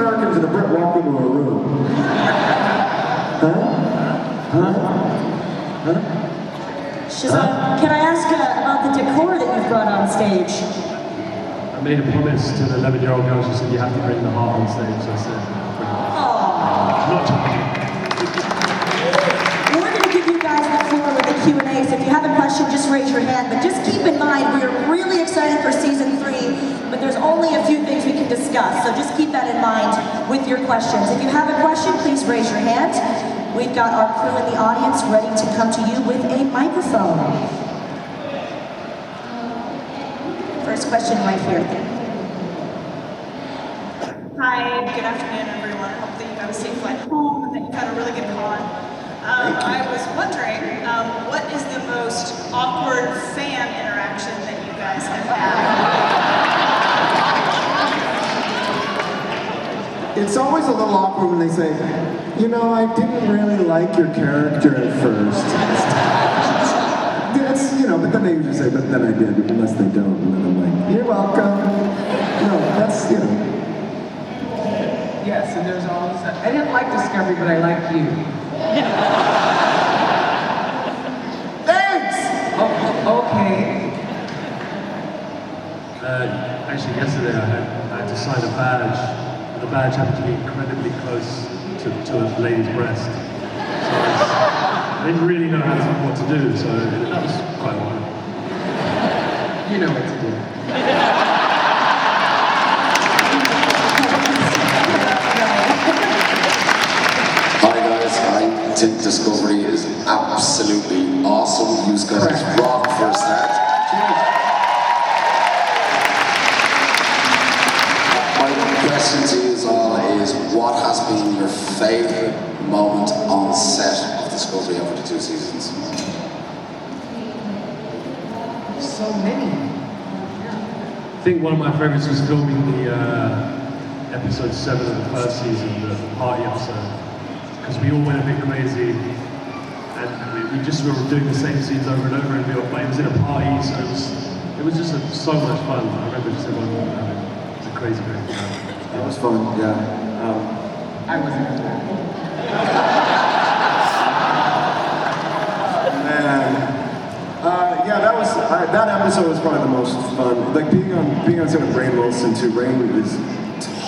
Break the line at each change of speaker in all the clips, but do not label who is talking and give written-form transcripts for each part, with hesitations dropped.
Americans and a Brit walk into a room?
Shazad, can I ask about the decor that you've brought on stage?
I made a promise to the 11-year-old girl. She said, you have to bring the heart on stage. So I said, not joking.
We're going to give you guys the floor with the Q&A, so if you have a question, just raise your hand. But just keep in mind, we're really excited for season 3, but there's only a few things we can discuss. So just keep that in mind with your questions. If you have a question, please raise your hand. We've got our crew in the audience ready to come to you with a microphone. First question right here.
Hi, good afternoon, everyone. I hope that you got a safe flight home and that you had a really good con. I was wondering, what is the most awkward fan interaction that you guys have had?
It's always a little awkward when they say, you know, I didn't really like your character at first. That's, you know, but then they usually say, but then I did, unless they don't. And then I'm like, you're welcome. No, that's, you know.
Yes, and there's always I didn't like Discovery, but I like you.
Thanks!
Okay. Actually, yesterday I had to sign a badge. The badge happened to be incredibly close to a lady's breast. So I didn't really know what to do, so that was quite wild.
You know what to do.
Hi guys, I think Discovery is absolutely awesome. You guys rock for a start. My question to you all is, what has been your favourite moment on set of Discovery over the 2 seasons?
So many.
I think one of my favourites was filming the episode 7 of the first season, the party episode, because we all went a bit crazy, and we just were doing the same scenes over and over, and it was in a party, so it was just so much fun. I remember just everyone it was a crazy thing.
That was fun, yeah.
I wasn't in that.
Man. Yeah, that episode was probably the most fun. Like being on set with Rainn Wilson too. Rainn is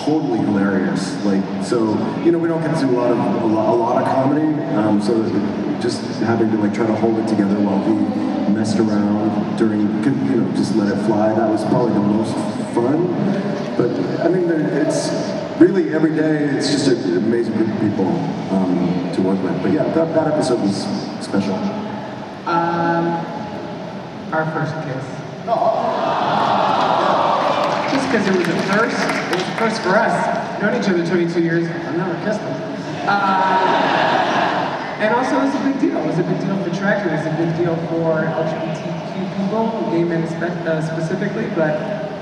totally hilarious. Like, so, you know, we don't get to do a lot of comedy. So just having to like try to hold it together while he messed around during, you know, just let it fly. That was probably the most fun. But I mean, it's really every day. It's just an amazing group of people to work with. But yeah, that episode was special.
Our first kiss. Just because it was a first for us. Known each other 22 years, I've never kissed them. And also it was a big deal. It was a big deal for Trek. It was a big deal for LGBTQ people, gay men specifically. But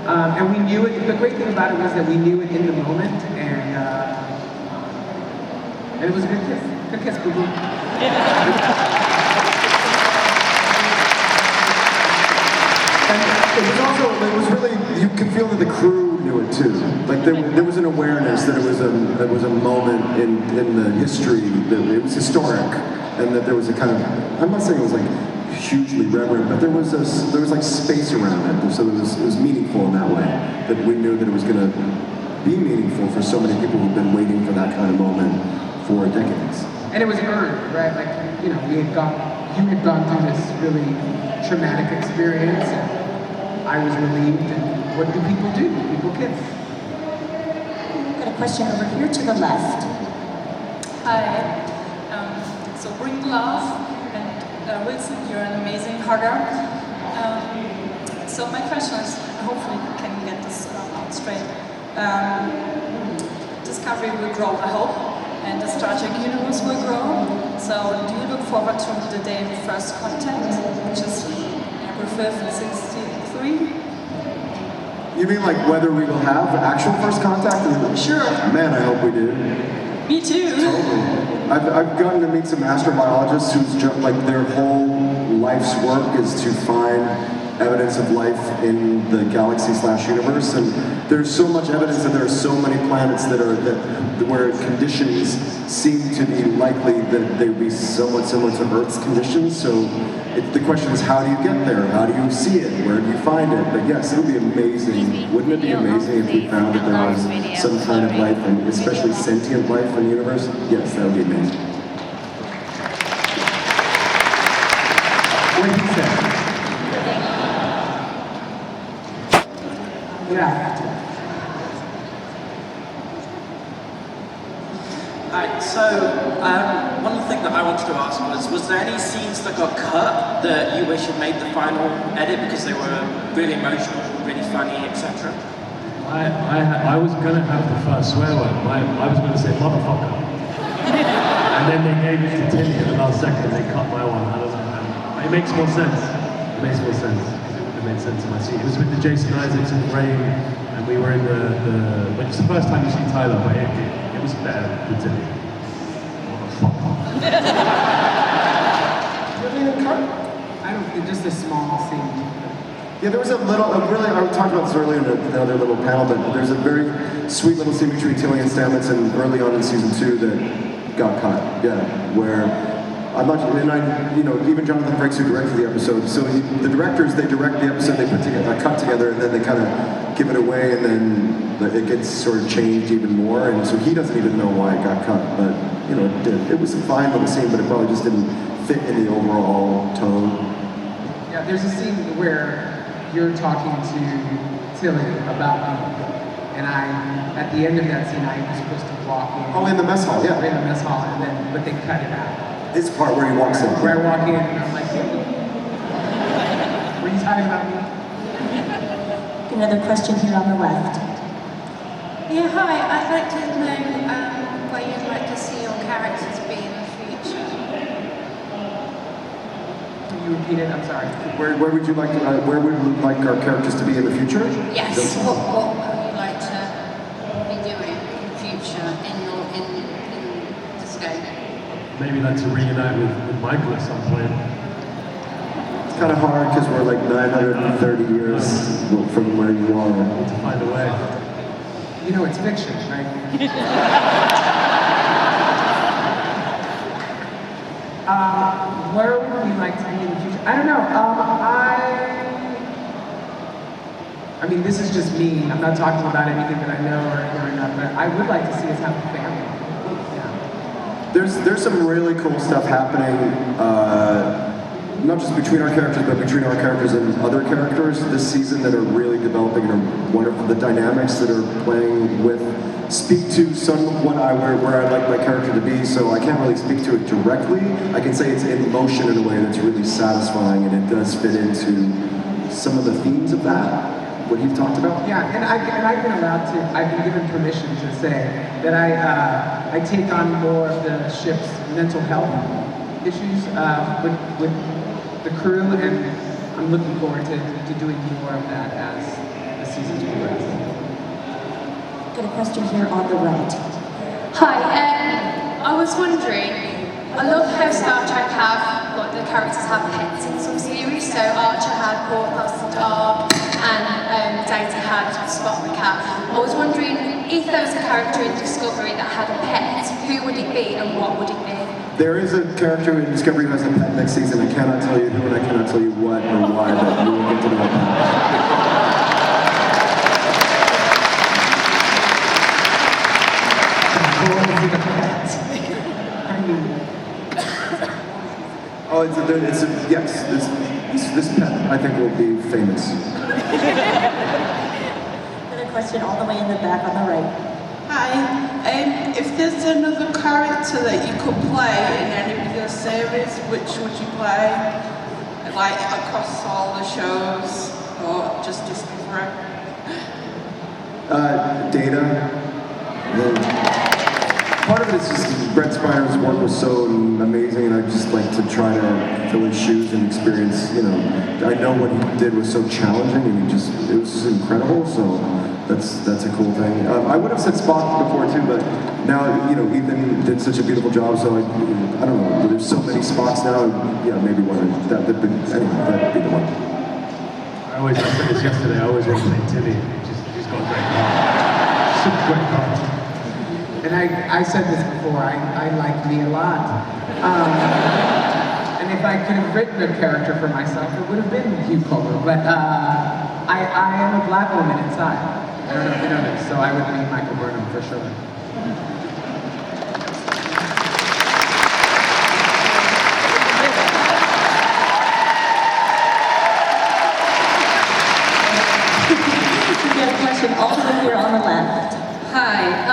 and we knew it. The great thing about it was that we knew it in the moment, and it was a good kiss. Good kiss, boo boo.
It was really, you could feel that the crew knew it too. Like there was an awareness that it was a moment in the history, that it was historic, and that there was a kind of, I'm not saying it was like hugely reverent, but there was like space around it, so it was meaningful in that way, that we knew that it was going to be meaningful for so many people who've been waiting for that kind of moment for decades.
And it was earned, right? Like, you know, you had gone through this really traumatic experience, and I was relieved, and what do? People kiss.
We've got a question over here to the left.
Hi. So bring love, and Wilson, you're an amazing hugger. So my question is, hopefully you can get this out straight. Discovery will grow, I hope, and the Star Trek universe will grow. So do you look forward to the day of first contact, which is April 5th, 1963?
You mean like whether we will have actual first contact?
Sure.
Man, I hope we do.
Me too.
Totally. I've gotten to meet some astrobiologists whose like their whole life's work is to find evidence of life in the galaxy/universe, and there's so much evidence that there are so many planets where conditions seem to be likely that they would be somewhat similar to Earth's conditions. So the question is, how do you get there? How do you see it? Where do you find it? But yes, it would be amazing. Wouldn't it be amazing if we found that there was some kind of life, and especially sentient life in the universe? Yes, that would be amazing.
What did he say? Yeah.
Alright, so one thing that I wanted to ask was there any scenes that got cut that you wish had made the final edit because they were really emotional, really funny, etc.?
I was gonna have the first swear word. I was gonna say motherfucker. And then they gave it to Tilly at the last second. They cut my one. I don't know. And it makes more sense. It makes more sense. It made sense in my scene. It was with the Jason Isaacs and Rain, and we were in but it's the first time you see Tyler, but it was better with Tilly.
I don't think, just a small scene.
Yeah, there was I talked about this earlier in another little panel, but there's a very sweet little scene between Tilly and Stamets and early on in season 2 that got cut. Yeah, where I'm not, even Jonathan Frakes, who directed the episode, so the directors, they direct the episode, they put together a cut together, and then they kind of give it away, and then it gets sort of changed even more, and so he doesn't even know why it got cut, but it did. It was a fine little scene, but it probably just didn't fit in the overall tone.
Yeah, there's a scene where you're talking to Tilly about me, and at the end of that scene, I was supposed to walk in.
Oh, in the mess hall, yeah.
In the mess hall, but they cut it out.
This part where he walks in.
Where I walk in, and I'm like, hey, were you talking about me?
Another question here on the left.
Yeah, hi. I'd like to know where you'd like to see your characters be in the future.
Can you repeat it? I'm sorry.
Where would you like our characters to be in the future?
Yes. What would you like to be doing in the future in this game?
Maybe like to reunite with Michael at some point.
It's kind of hard because we're like 930 years from where you are.
To find a way.
It's fiction, right? Where would we like to be in the future? I don't know. I mean, this is just me. I'm not talking about anything that I know or not, but I would like to see us have a family. Yeah.
There's some really cool stuff happening, not just between our characters, but between our characters and other characters this season that are really developing and are wonderful. The dynamics that are playing with speak to where I'd like my character to be, so I can't really speak to it directly. I can say it's in motion in a way that's really satisfying, and it does fit into some of the themes of that, what you've talked about.
Yeah, and I've been given permission to say that I take on more of the ship's mental health issues with the crew, and I'm looking forward to doing more of that as the seasons progress.
Got a question here on the right.
Hi, I was wondering, I love how Star Trek the characters have pets in some series, so Archer had Porthos the dog, and Data had Spot the cat. I was wondering, if there was a character in Discovery that had a pet, who would it be and what would it be?
There is a character in Discovery who has a pet next season. I cannot tell you who, and I cannot tell you what or why, but you will get to know that. Oh, this pet I think will be famous.
Another question all the way in the back on the right.
Hi. If there's another character that you could play in any of your series, which would you play? Like across all the shows, or just Discovery?
Data. Part of it is just Brett Spiner's work was so amazing, and I just like to try to fill his shoes and experience. I know what he did was so challenging, and it was just incredible. So that's a cool thing. I would have said Spock before too, but now Ethan did such a beautiful job. So I don't know. There's so many Spocks now. Yeah, maybe one. That'd be the one.
I said this yesterday. I always want to play Tilly. She's got a great car. Super great car.
And I said this before, I like me a lot. And if I could have written a character for myself, it would have been Hugh Culber. But I am a black woman inside. I don't know if you know this, so I would be Michael Burnham for sure.
We have a question all the way here on the left.
Hi.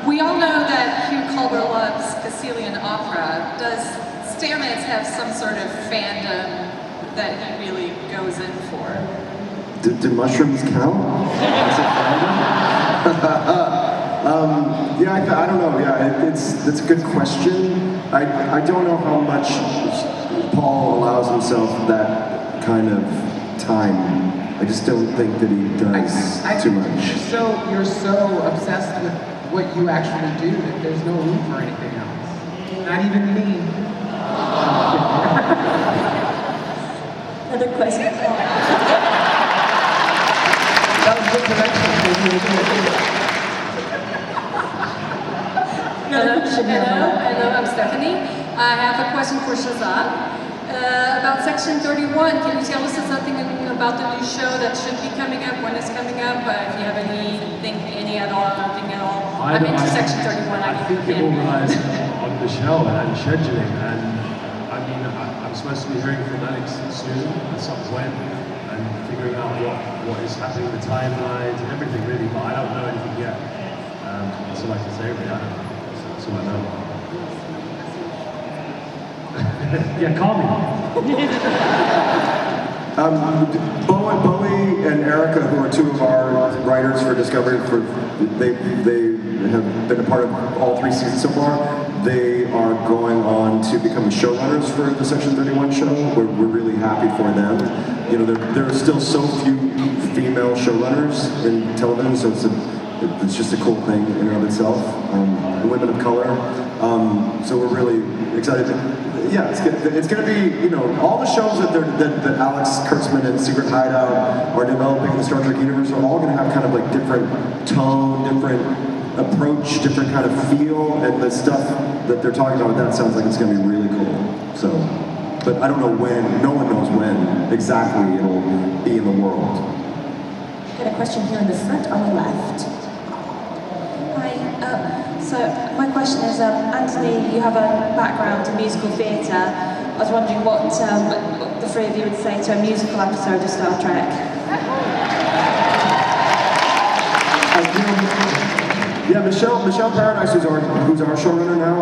We all know that Hugh Culber loves Castilian opera. Does Stamets have some sort of fandom that he really goes in for?
Do mushrooms count? Yeah, I don't know. Yeah, it's a good question. I don't know how much Paul allows himself that kind of time. I just don't think that he does too much.
You're so obsessed with what you actually do that there's no room for anything else. Not even me.
Another question.
That was good direction.
Hello, I'm Stephanie. I have a question for Shazad. About Section 31, can you tell us something about the new show that should be coming up, when it's coming up, if you have anything at all? I'm into Section 31.
I think it all relies on the show and scheduling, and I mean, I'm supposed to be hearing from Alex soon, at some point, and figuring out what is happening, the timelines, and everything really, but I don't know anything yet. That's all I can say, really. I don't know. That's all I know. Yeah, call me.
Bowie and Erica, who are two of our writers for Discovery, they have been a part of all 3 seasons so far. They are going on to become the showrunners for the Section 31 show. We're really happy for them. You know, there are still so few female showrunners in television, so it's just a cool thing in and of itself. Women of color. So we're really excited. Yeah, it's going to be, you know, all the shows that Alex Kurtzman and Secret Hideout are developing in the Star Trek universe are all going to have kind of like different tone, different approach, different kind of feel, and the stuff that they're talking about with that sounds like it's going to be really cool. So, but I don't know when, no one knows when exactly it'll be in the world.
Got a question here in the front on the left. Hi, so my question is, Anthony, you have a background in musical theatre. I was wondering what the 3 of you would say to a musical episode of Star Trek.
Yeah, Michelle Paradise, who's our showrunner now,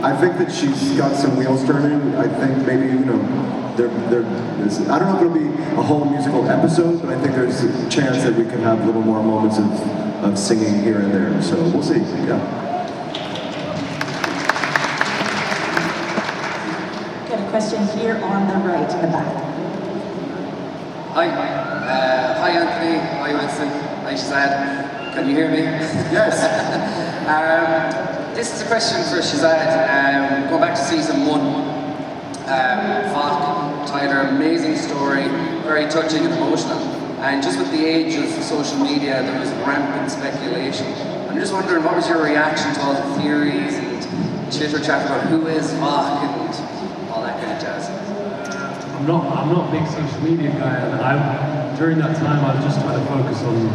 I think that she's got some wheels turning. I think maybe, you know, I don't know if it'll be a whole musical episode, but I think there's a chance that we can have little more moments of singing here and there. So we'll see, yeah.
Got a question here on the right in the back.
Hi. Hi Anthony, hi Winston, hi Shazad. Can you hear me?
Yes.
This is a question for Shazad. Going back to season 1, Vok, Tyler, amazing story, very touching and emotional. And just with the age of social media, there was rampant speculation. I'm just wondering, what was your reaction to all the theories and chitter chat about who is Vok and all that kind of jazz?
I'm not a big social media guy, and during that time I was just trying to focus on the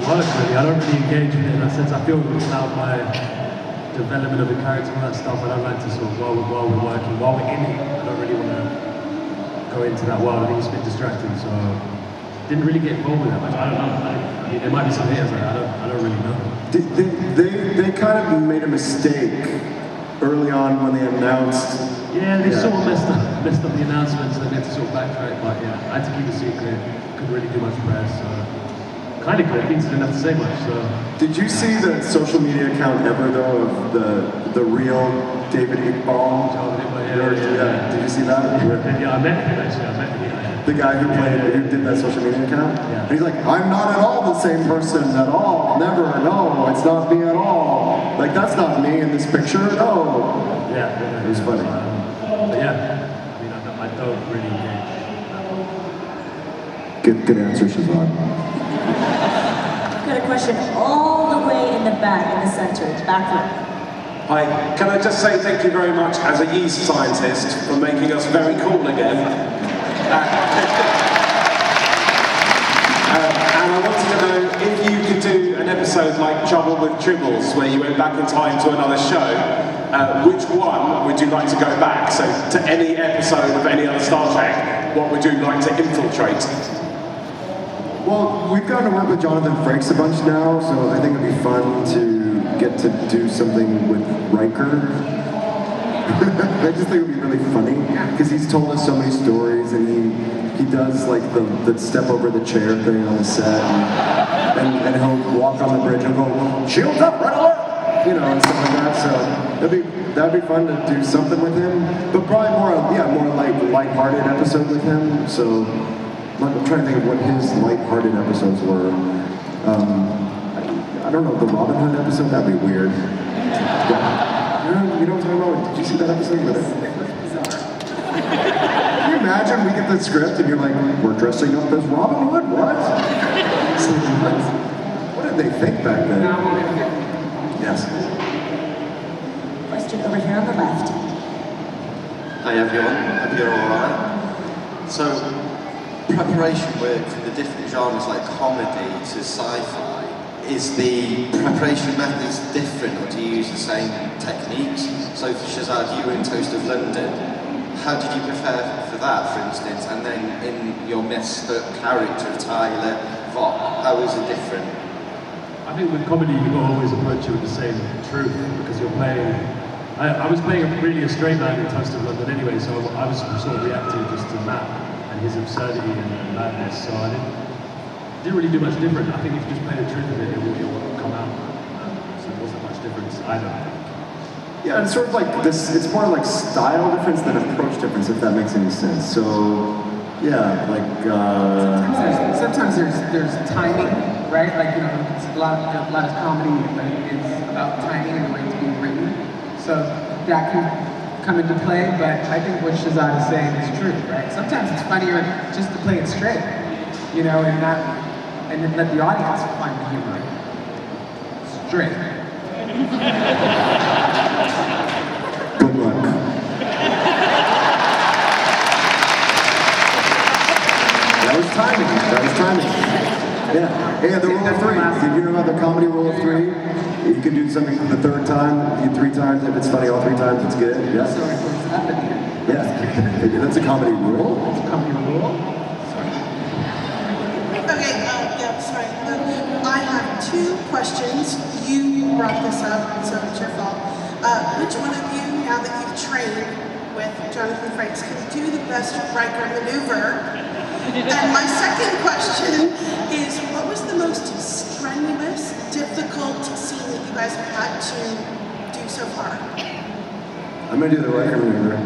work really. I don't really engage with it in that sense. I feel without my development of the character and all that stuff, I don't like to sort of, while we're working, while we're in it, I don't really want to go into that world. I think it's a bit distracting, so didn't really get involved with that much. I don't know. I mean, there might be some haters there. I don't really know.
They kind of made a mistake early on when they announced.
Yeah, they sort of messed up the announcements. They had to sort of backtrack, but yeah, I had to keep it secret. Couldn't really do much press. Kind of good. Things didn't have to say much. So.
Did you see the social media account ever though of the real David Iqbal? Yeah. Did you see that?
Yeah, I met him actually. I met him. Yeah.
The guy who did that social media account? Yeah. And he's like, I'm not at all the same person at all. Never. No, it's not me at all. Like, that's not me in this picture. No.
Yeah.
It was funny.
But yeah, I mean, I don't really engage.
Good answer, Shazad.
I've got a question all the way in the back, in the center, back row.
Hi, can I just say thank you very much as a yeast scientist for making us very cool again. And I wanted to know if you could do an episode like Trouble with Tribbles, where you went back in time to another show, which one would you like to go back? So to any episode of any other Star Trek, what would you like to infiltrate?
Well, we've gotten to work with Jonathan Frakes a bunch now, so I think it'd be fun to get to do something with Riker. I just think it'd be really funny, because he's told us so many stories, and he does like the step over the chair thing on the set, and he'll walk on the bridge and go, "Shields up, red alert!" You know, and stuff like that. So that'd be fun to do something with him, but probably more like lighthearted episode with him. So I'm trying to think of what his lighthearted episodes were. I don't know, the Robin Hood episode, that'd be weird. Yeah. You know what I'm talking about? Did you see that episode? Can you imagine we get the script and you're like, we're dressing up as Robin Hood? What? It's like, what did they think back then? Yes.
Question over here on the left.
Hi everyone, hope you're alright. So, preparation work for the different genres like comedy to sci-fi, is the preparation methods different, or do you use the same techniques? So for Shazad, you were in Toast of London. How did you prepare for that, for instance? And then in your misfit character of Tyler Vaught, how is it different?
I think with comedy, you've got to always approach it with the same truth, because you're playing... I was playing a straight man in Toast of London anyway, so I was sort of reacting just to Matt and his absurdity and madness, so I didn't really do much different. I think if you just play the truth of it, it will come out. So it wasn't much difference either.
Yeah, it's sort of like this, it's more like style difference than approach difference, if that makes any sense. So, yeah, like...
Sometimes there's timing, right? Like, you know, it's a lot of comedy, but it's about timing and the way it's being written. So that can come into play, but I think what Shazad is saying is true, right? Sometimes it's funnier just to play it straight, you know, and then let the audience find the humor. Straight.
Good luck. That was timing. Yeah. Hey, the rule of three. Did you know about the comedy rule of three? You can do something for the third time, 3 times. If it's funny all 3 times, it's good. Yes?
So it goes up at the end.
Yes. That's a comedy rule.
It's a comedy rule.
Okay, sorry. I have 2 questions. You brought this up, so it's your fault. Which one of you, now that you've trained with Jonathan Frakes, can do the best Riker maneuver? And my second question is, what was the most strenuous, difficult scene that you guys have had to do so far?
I'm going to do the Riker maneuver.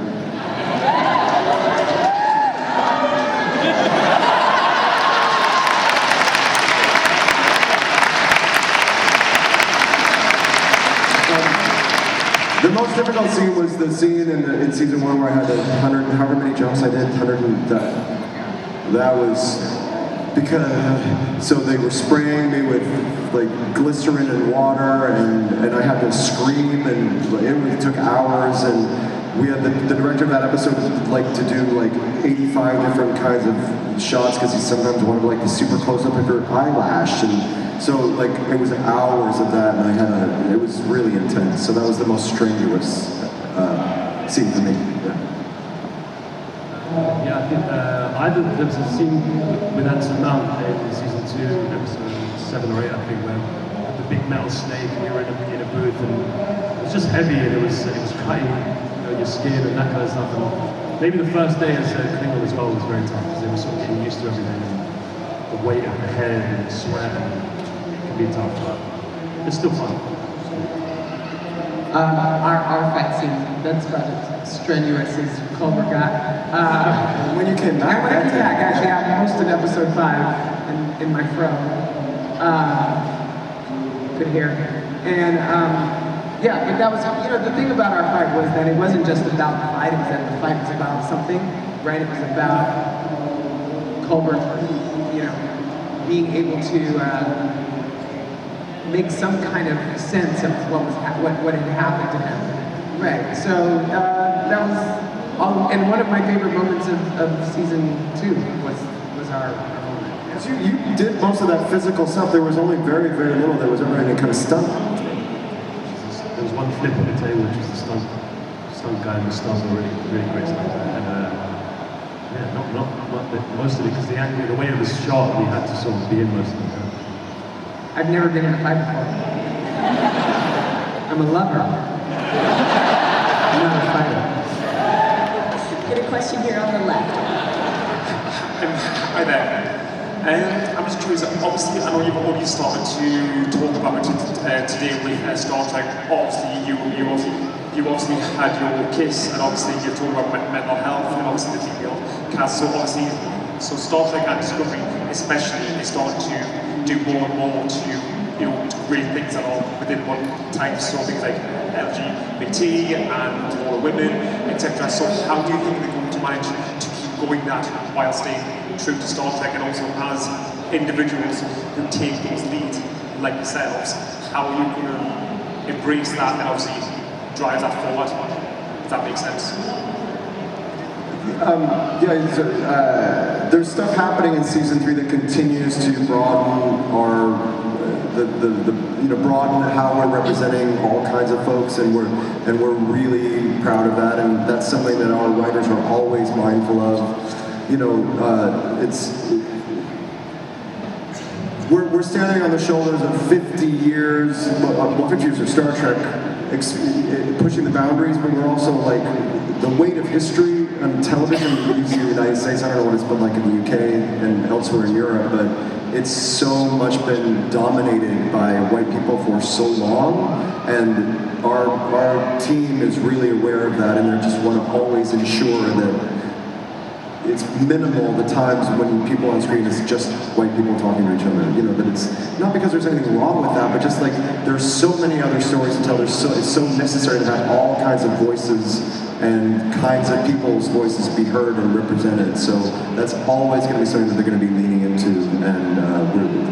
The most difficult scene was the scene in season 1 where I had 100, however many jumps I did, 100 and that was because, so they were spraying me with like glycerin and water, and I had to scream, and it really took hours, and we had the director of that episode like to do like 85 different kinds of shots because he sometimes wanted like the super close up of your eyelash, and so like it was hours of that, and it was really intense. So that was the most strenuous scene for me.
Yeah, I think there was a scene with Anson Mount in season 2, episode 7 or 8, I think, where the big metal snake, and you were in a booth, and it was just heavy, and it was cutting your skin and that kind of stuff. And maybe the first day as a Klingon as well was very tough, because they were sort of getting used to everything, and the weight of the head and the sweat, and it can be tough, but it's still fun.
Our fight scene, that's about as strenuous as Hulber got.
When you came back?
When I came back, actually, I hosted episode 5 in my fro. Good hair. And yeah, but that was, you know, the thing about our fight was that it wasn't just about the fight, it was that the fight was about something, right? It was about Hulber, you know, being able to make some kind of sense of what had happened to him. Right. So that was all, and one of my favorite moments of season 2 was our moment.
You did most of that physical stuff. There was only very, very little that was ever any kind of stunt.
There was one flip on the table, which was the stunt guy, and the stunt were really great stuff. And yeah, not most of it, because the angle, the way it was shot, we had to sort of be in most of it.
I've never been in a fight before. I'm a lover. I'm not a fighter.
Get a question here on the left.
Hi there. I'm just curious, obviously I know you've already started to talk about it today with Star Trek. Obviously you obviously had your kiss, and obviously you've talked about mental health, and obviously the female cast. So Star Trek and Discovery especially is starting to do more and more to to bring things along within one time. So things like LGBT and more women, etc. So how do you think they're going to manage to keep going that while staying true to Star Trek, and also as individuals who take those leads like yourselves, how are you going to embrace that and obviously drive that forward? If that makes sense.
There's stuff happening in season 3 that continues to broaden our broaden how we're representing all kinds of folks, and we're really proud of that, and that's something that our writers are always mindful of. We're standing on the shoulders of 50 years of Star Trek, pushing the boundaries, but we're also like the weight of history on television, at least in the United States. I don't know what it's been like in the UK and elsewhere in Europe, but it's so much been dominated by white people for so long, and our team is really aware of that, and they just want to always ensure that it's minimal the times when people on screen is just white people talking to each other. That it's not because there's anything wrong with that, but just like there's so many other stories to tell. It's so necessary to have all kinds of voices and kinds of people's voices be heard and represented. So that's always going to be something that they're going to be leaning into, and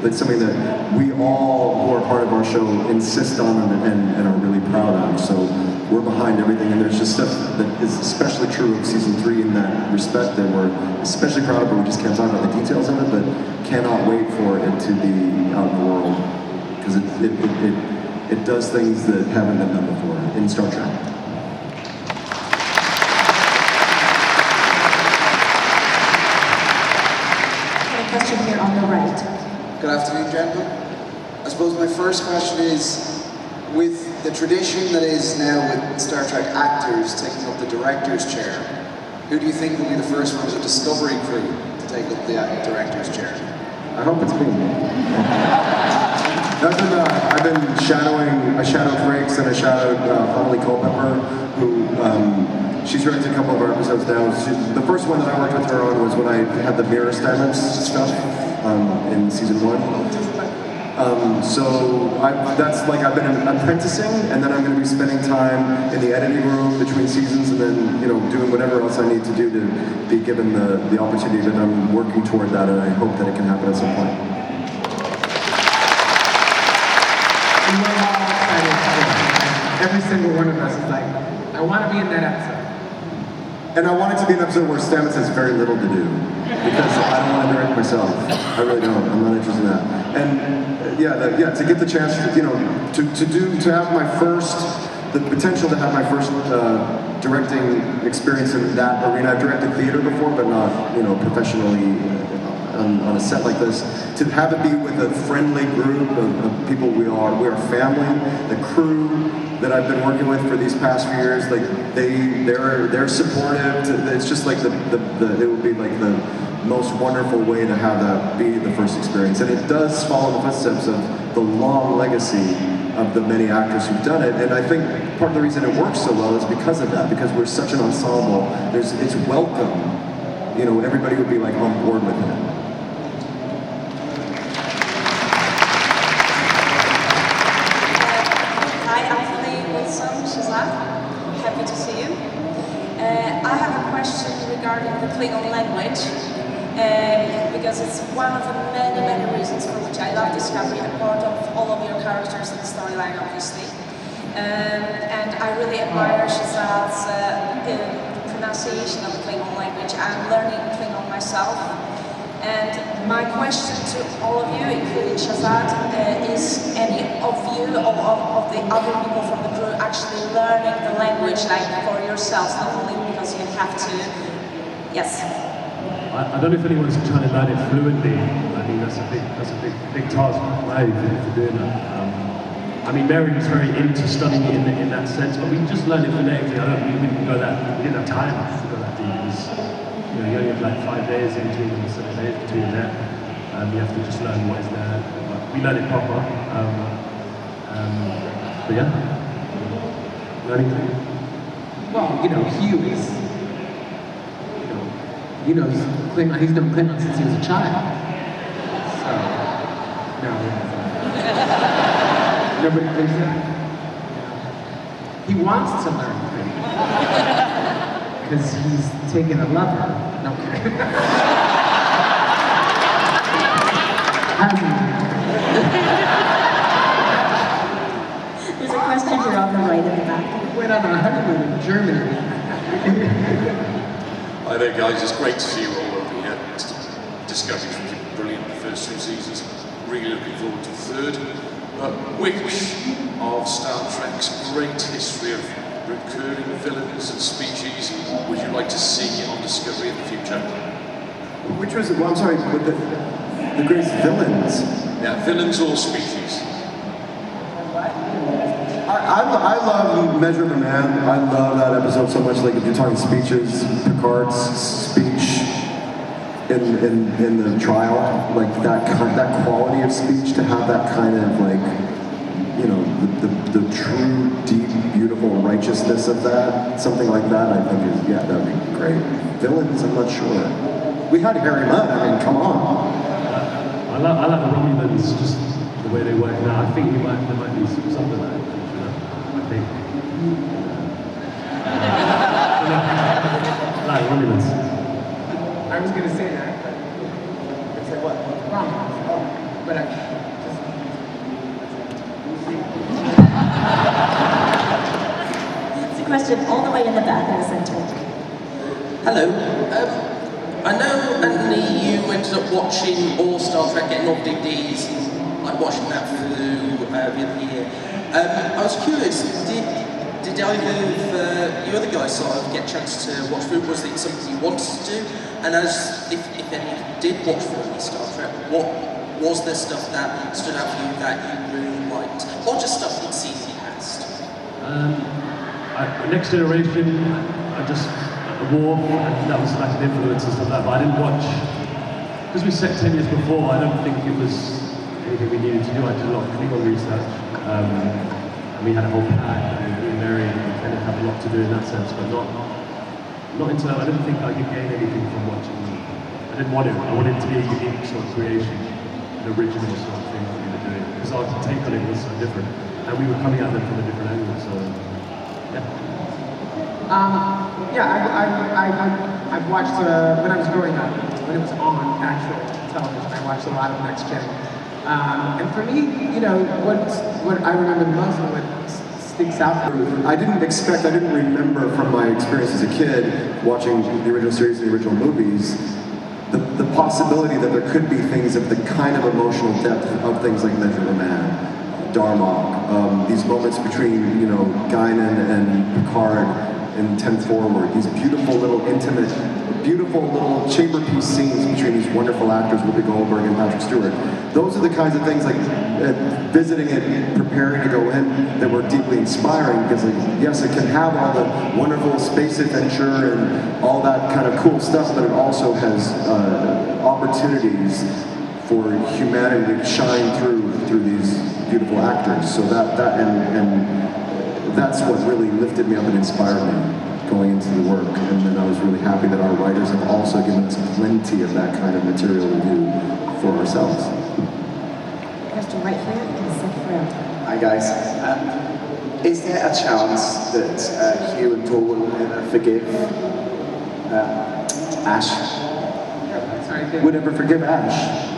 it's something that we all who are part of our show insist on and are really proud of. So we're behind everything, and there's just stuff that is especially true of season 3 in that respect that we're especially proud of, but we just can't talk about the details of it, but cannot wait for it to be out in the world, because it does things that haven't been done before in Star Trek.
Question here on the right.
Good afternoon, gentlemen. I suppose my first question is, with the tradition that is now with Star Trek actors taking up the director's chair, who do you think will be the first one as a Discovery crew to take up the director's chair?
I hope it's me. I've been shadowing, I shadowed Frakes and I shadowed Holly Culpepper, who she's directed a couple of our episodes now. The first one that I worked with her on was when I had the mirror Stamets stuff in season 1. That's like I've been apprenticing, and then I'm going to be spending time in the editing room between seasons, and then doing whatever else I need to do to be given the opportunity. That I'm working toward that, and I hope that it can happen at some point.
And we're all excited. Every single one of us is like, I want to be in that episode.
And I want it to be an episode where Stamets has very little to do, because I don't want to direct myself. I really don't. I'm not interested in that. And to get the chance to have my first, the potential to have my first directing experience in that arena. I've directed theater before, but not professionally on a set like this. To have it be with a friendly group of people, we are family. The crew that I've been working with for these past few years, like they're supportive. It's just like it would be like the most wonderful way to have that be the first experience, and it does follow the footsteps of the long legacy of the many actors who've done it. And I think part of the reason it works so well is because of that, because we're such an ensemble. It's welcome. Everybody would be like on board with it.
Shazad, happy to see you. I have a question regarding the Klingon language.
because it's one of the many, many reasons for which I love Discovery, a part of all of your characters and the storyline, obviously. And I really admire Shazad's pronunciation of the Klingon language. I'm learning Klingon myself. And my question to all of you, including Shazad, is any of you or of the other people from the crew actually learning the language like for yourselves, not only because you have to? Yes.
I don't know if anyone's trying to learn it fluently. I mean, that's a big task for doing that. I mean, Mary was very into studying it in that sense, but we can just learn it phonetically. We didn't go that. We didn't have time to go that deep. You know, you only have like 5 days in between them, 7 days between there. You have to just learn what is there. But we learn it proper. But yeah, learning things.
Well, you know, Hugh is, you know, Klingon, he's known Klingon since he was a child. So, no. Nobody thinks that? He wants to learn things. Because he's taken a lover. No kidding.
There's a question here on the right in the back.
Went on a honeymoon in Germany.
Hi there, guys. It's great to see you all over here. Discovery's been brilliant the first 2 seasons. Really looking forward to the third. Which of Star Trek's great history of recurring villains and species would you like to see on Discovery in the future?
Which was, well, I'm sorry, but the greatest villains?
Yeah, villains or species.
I love Measure of a Man. I love that episode so much. Like, if you're talking speeches, Picard's speech in the trial, like that quality of speech, to have that kind of, like, you know, the true, deep, beautiful righteousness of that, something like that, I think is, yeah, that'd be great. Villains, I'm not sure. We had Harry Mudd, I mean, come on.
I like the Romulans, just the way they work now. I think there might be something like that. I think. I like Romulans.
I was going to say that, but say what? Wrong. Oh, but
It's a question all the way in the back in the center.
Hello. I know, Anthony, you ended up watching all Star Trek, getting all DVDs, like watching that through the other year. I was curious, did either of you other guys sort of get a chance to watch through? Was it something you wanted to do? And as if any of you did watch through any Star Trek, what was there stuff that stood out for you that you really liked? Or just stuff you'd seen in the past?
Next Generation, War, and that was like an influence and stuff like that, but I didn't watch, because we set 10 years before, I don't think it was anything we needed to do. I did a lot of Klingon research, and we had a whole pack, and me and Mary kind of had a lot to do in that sense, but not until, I didn't think I could gain anything from watching. I didn't want it. I wanted it to be a unique sort of creation, an original sort of thing that we were doing, because our take on it was so different, and we were coming at them from a different angle, so yeah.
I've watched, when I was growing up, when it was on actual television, I watched a lot of Next Gen. And for me, you know, what I remember the most and what sticks out.
I didn't remember from my experience as a kid, watching the original series and the original movies, the possibility that there could be things of the kind of emotional depth of things like Measure of a Man, Darmok, these moments between, you know, Guinan and Picard, and 10 Forward, these beautiful little intimate, beautiful little chamber piece scenes between these wonderful actors, Whoopi Goldberg and Patrick Stewart. Those are the kinds of things, like visiting it, preparing to go in, that were deeply inspiring, because, like, yes, it can have all the wonderful space adventure and all that kind of cool stuff, but it also has opportunities for humanity to shine through these beautiful actors. So that's what really lifted me up and inspired me going into the work. And then I was really happy that our writers have also given us plenty of that kind of material to do for ourselves.
Question right here in the second row.
Hi guys. Is there a chance that Hugh and Paul will ever forgive Ash?
Sorry.
would ever forgive Ash.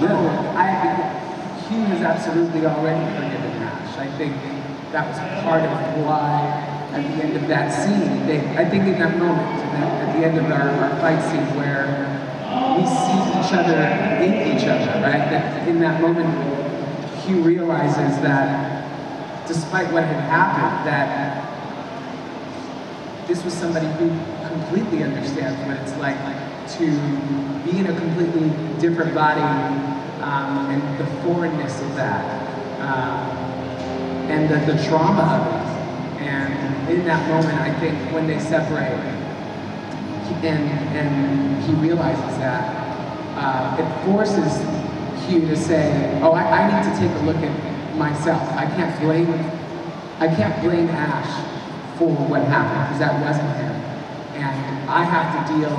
Hugh has absolutely already forgiven Ash. I think that was part of why, at the end of that scene, I think in that moment, at the end of our fight scene where we see each other in each other, right? That in that moment, Hugh realizes that despite what had happened, that this was somebody who completely understands what it's like to be in a completely different body, and the foreignness of that, and the trauma of it. And in that moment, I think when they separate, and he realizes that, it forces Hugh to say, oh, I need to take a look at myself. I can't blame Ash for what happened, because that wasn't him. And I have to deal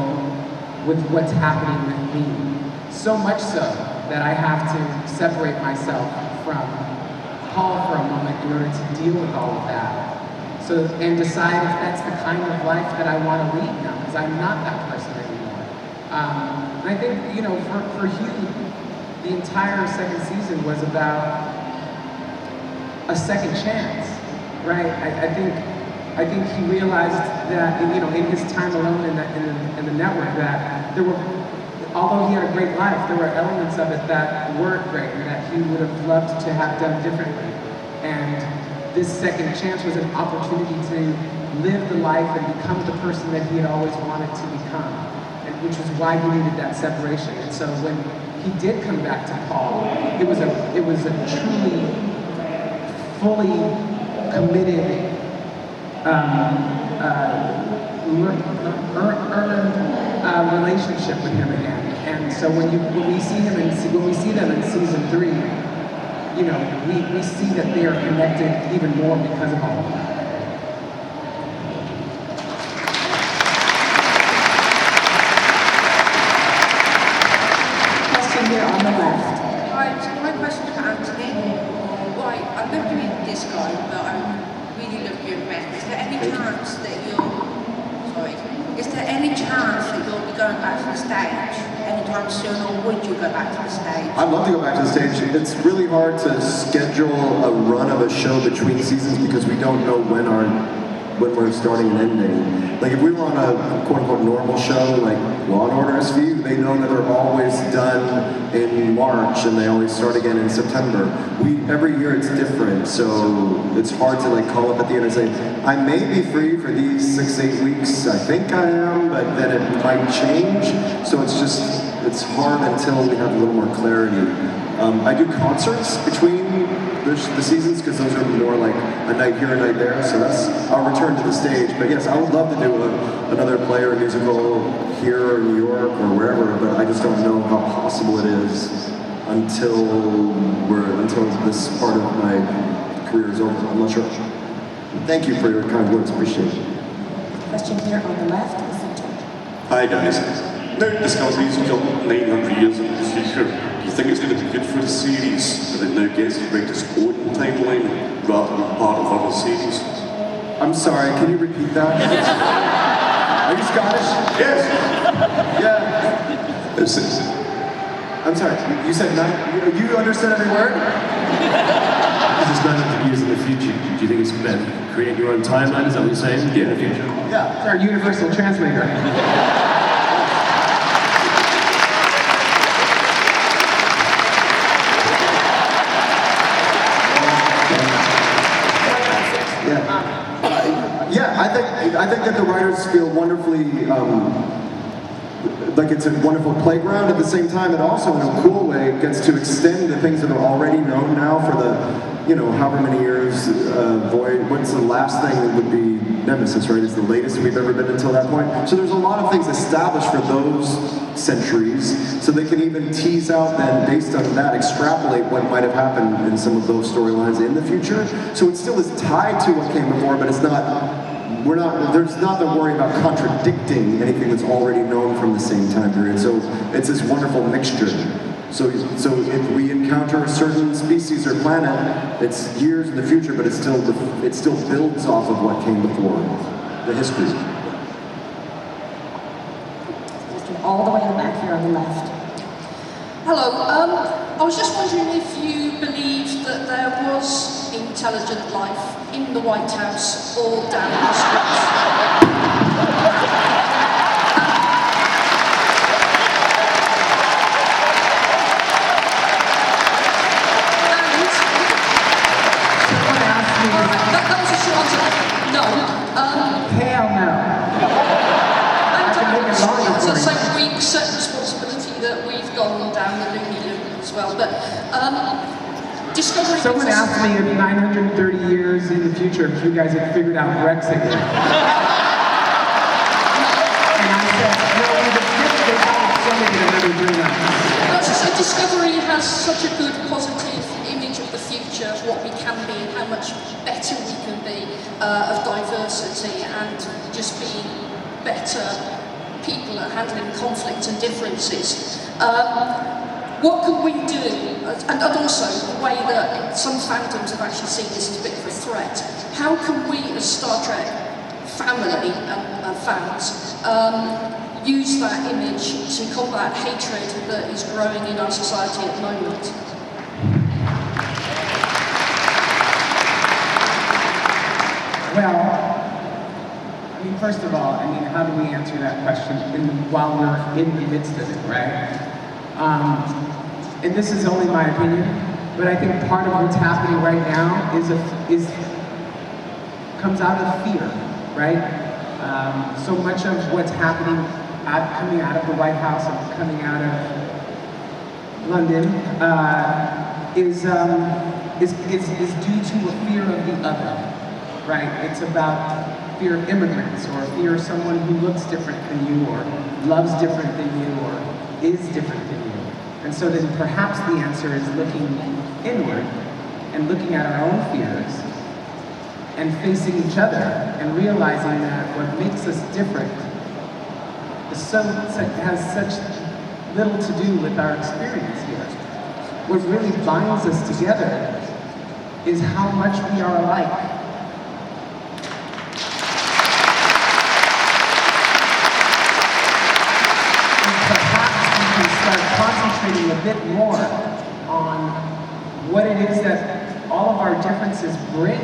with what's happening with me. So much so that I have to separate myself from Paul for a moment in order to deal with all of that. So, and decide if that's the kind of life that I want to lead now, because I'm not that person anymore. And I think, for Hugh, the entire second season was about a second chance, right? I think he realized that, in his time alone in the network, that there were, although he had a great life, there were elements of it that weren't great and that he would have loved to have done differently. And this second chance was an opportunity to live the life and become the person that he had always wanted to become, and which was why he needed that separation. And so when he did come back to Paul, it was a truly, fully committed, earned relationship with him again. And so when we see them in season 3, we see that they are connected even more because of all of that.
Question here on the left.
Hi, so my question is for Anthony. Right, I love doing this guy, but I really love doing Red. Is there any chance that you'll be going back to the stage anytime soon, or would you go back to the stage?
I'd love to go back to the stage. It's really hard to schedule a run of a show between seasons because we don't know when we're starting and ending. Like if we were on a quote-unquote normal show like Law & Order SVU, they know that they're always done in March and they always start again in September. Every year it's different, so it's hard to call up at the end and say, I may be free for these 6-8 weeks, I think I am, but then it might change. So it's hard until we have a little more clarity. I do concerts between the seasons because those are more like a night here, a night there. So that's our return to the stage. But yes, I would love to do another play or musical here or in New York or wherever. But I just don't know how possible it is until this part of my career is over. I'm not sure. Thank you for your kind words. Appreciate it.
Question here on the left.
Hi guys. Now Discovery's got 900 years in the future. Do you think it's going to be good for the series that it now gets to write its own timeline rather than part of other series?
I'm sorry, can you repeat that? Are you Scottish?
Yes.
Yeah. I'm sorry, you said you understood every word?
This is 900 years in the future. Do you think it's better to create your own timeline? Is that what you're saying? Yeah, in the future.
Yeah.
It's our universal translator.
I think that the writers feel wonderfully like it's a wonderful playground. At the same time, it also, in a cool way, gets to extend the things that are already known now for the, however many years. Void. What's the last thing that would be Nemesis, right? It's the latest we've ever been until that point. So there's a lot of things established for those centuries, so they can even tease out then, based on that, extrapolate what might have happened in some of those storylines in the future. So it still is tied to what came before, but it's not. There's not the worry about contradicting anything that's already known from the same time period. So it's this wonderful mixture. So if we encounter a certain species or planet, it's years in the future, but it still builds off of what came before, the history.
All the way in the back here on the left.
Hello. I was just wondering if you believed that there was intelligent life in the White House or down the streets. That was a short answer. No.
Hell no.
As I say, we accept responsibility that we've gone down the loony loop as well. But discovery.
Someone asked me in 930 years in the future if you guys had figured out Brexit yet. And I said, no, we've fixed it out so many another 3 months.
As I say, discovery has such a good positive image of the future, of what we can be, and how much better we can be, of diversity and just being better people at handling conflict and differences. What can we do? And also the way that some fandoms have actually seen this as a bit of a threat. How can we as Star Trek family and fans use that image to combat hatred that is growing in our society at the moment?
Well, I mean, first of all, how do we answer that question while we're in the midst of it, right? And this is only my opinion, but I think part of what's happening right now comes out of fear, right? So much of what's happening coming out of the White House and coming out of London is due to a fear of the other, right? It's about fear of immigrants, or fear of someone who looks different than you, or loves different than you, or is different than you. And so then perhaps the answer is looking inward and looking at our own fears and facing each other and realizing that what makes us different has such little to do with our experience here. What really binds us together is how much we are alike. Concentrating a bit more on what it is that all of our differences bring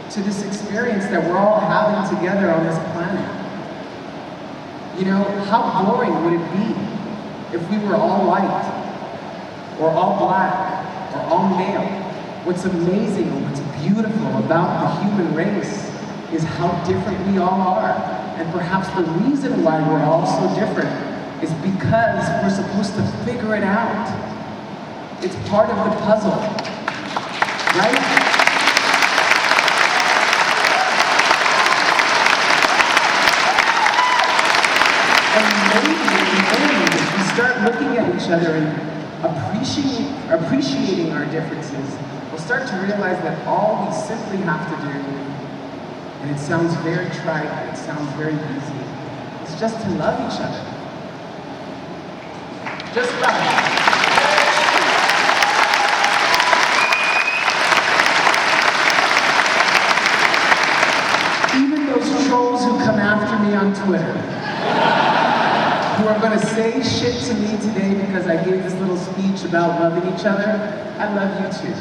to this experience that we're all having together on this planet. You know, how boring would it be if we were all white, or all black, or all male? What's amazing and what's beautiful about the human race is how different we all are. And perhaps the reason why we're all so different is because we're supposed to figure it out. It's part of the puzzle, right? And maybe if we start looking at each other and appreciating our differences, we'll start to realize that all we simply have to do, and it sounds very trite, and it sounds very easy, is just to love each other. Just love. Even those trolls who come after me on Twitter, who are going to say shit to me today because I gave this little speech about loving each other, I love you too.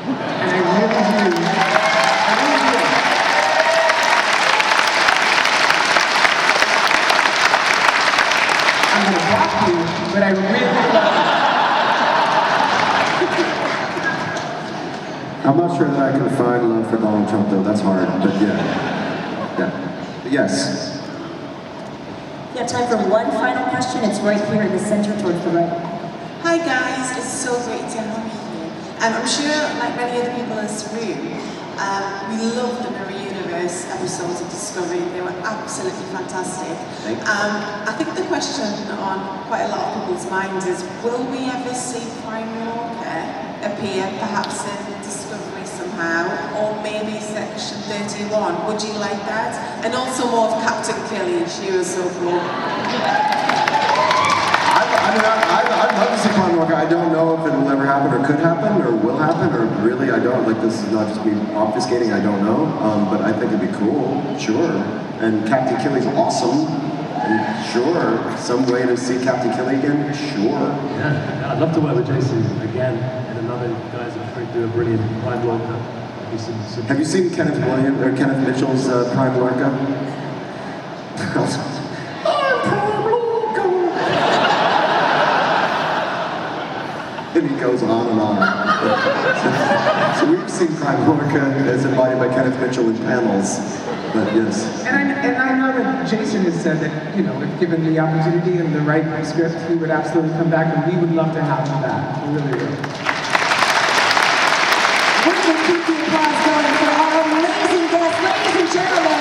And I really do. I really do. I'm going to block you, but I really love you.
I'm not sure that I can find love for Donald Trump though, that's hard, but yeah. Yes.
We have time for one final question. It's right here in the center towards the right.
Hi guys, it's so great to have you here. I'm sure, like many other people in this room, we loved the Mirror Universe episodes of Discovery. They were absolutely fantastic. I think the question on quite a lot of people's minds is, will we ever see Prime Walker appear perhaps in Discovery somehow, or maybe Section 31? Would you like that? And also more of Captain Kelly, she was so cool.
I'd love to see Prime Walker. I don't know if it will ever happen, or could happen, or will happen, or really, I don't. Like, this is not just me obfuscating, I don't know. But I think it'd be cool, sure. And Captain Killy's awesome. Sure. Some way to see Captain Kelly again? Sure.
Yeah, I'd love to work with Jason again and another guys that do a brilliant Prime Lorca.
Have you seen Kenneth Mitchell's Prime Lorca? And he goes on and on. So we've seen Prime Lorca as embodied by Kenneth Mitchell in panels, but yes.
And I know that Jason has said that, if given the opportunity and the right script, he would absolutely come back, and we would love to have him back. We really would.
We're going to keep the applause going for our amazing guests, ladies and gentlemen.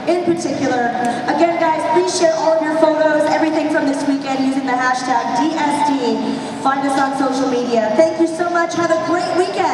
In particular. Again, guys, please share all of your photos, everything from this weekend using the hashtag DSD. Find us on social media. Thank you so much. Have a great weekend.